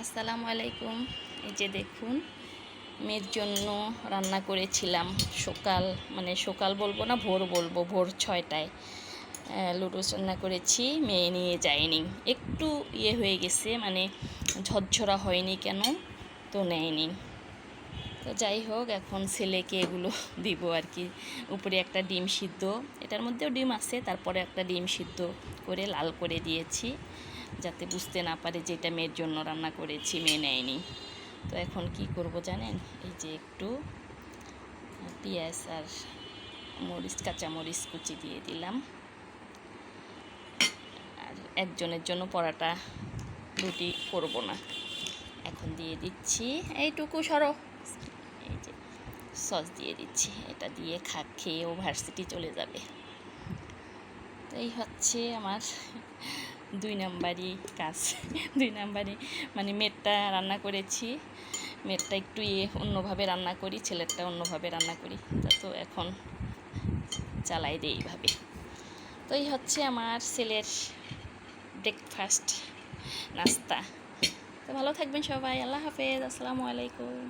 আসসালামু আলাইকুম। এই যে দেখুন, মেয়ের জন্য রান্না করেছিলাম সকাল বলবো না, ভোর বলবো, ভোর 6টায় লুডুস রান্না করেছি। মেয়ে নিয়ে যায়নি, একটু হয়ে গেছে, মানে ঝরঝরা হয়নি কেন, তো নেয়নি। তো যাই হোক, এখন ছেলেকে এগুলো দিব আর কি। উপরে একটা ডিম সিদ্ধ, এটার মধ্যেও ডিম আছে, তারপরে একটা ডিম সিদ্ধ করে লাল করে দিয়েছি, যাতে বুঝতে না পারে যে এটা মেয়ের জন্য রান্না করেছি, মেয়ে নেয়নি। তো এখন কি করব জানেন, এই যে একটু পেঁয়াজ আর কাঁচামরিচ কুচি দিয়ে দিলাম। আর একজনের জন্য পরাটা রুটি করব না, এখন দিয়ে দিচ্ছি এইটুকু সরো, এই যে সস দিয়ে দিচ্ছি। এটা দিয়ে খেয়েও ভার্সিটি চলে যাবে। তো এই হচ্ছে আমার 2 নাম্বারই কাজ। 2 নাম্বারই, মানে মেয়েরটা রান্না করেছি, মেয়েরটা একটু অন্যভাবে রান্না করি, ছেলেরটা অন্যভাবে রান্না করি। তো এখন চালাই দিই এইভাবে। তো এই হচ্ছে আমার ছেলের ব্রেকফাস্ট, নাস্তা। তো ভালো থাকবেন সবাই, আল্লাহ হাফেজ, আসসালামু আলাইকুম।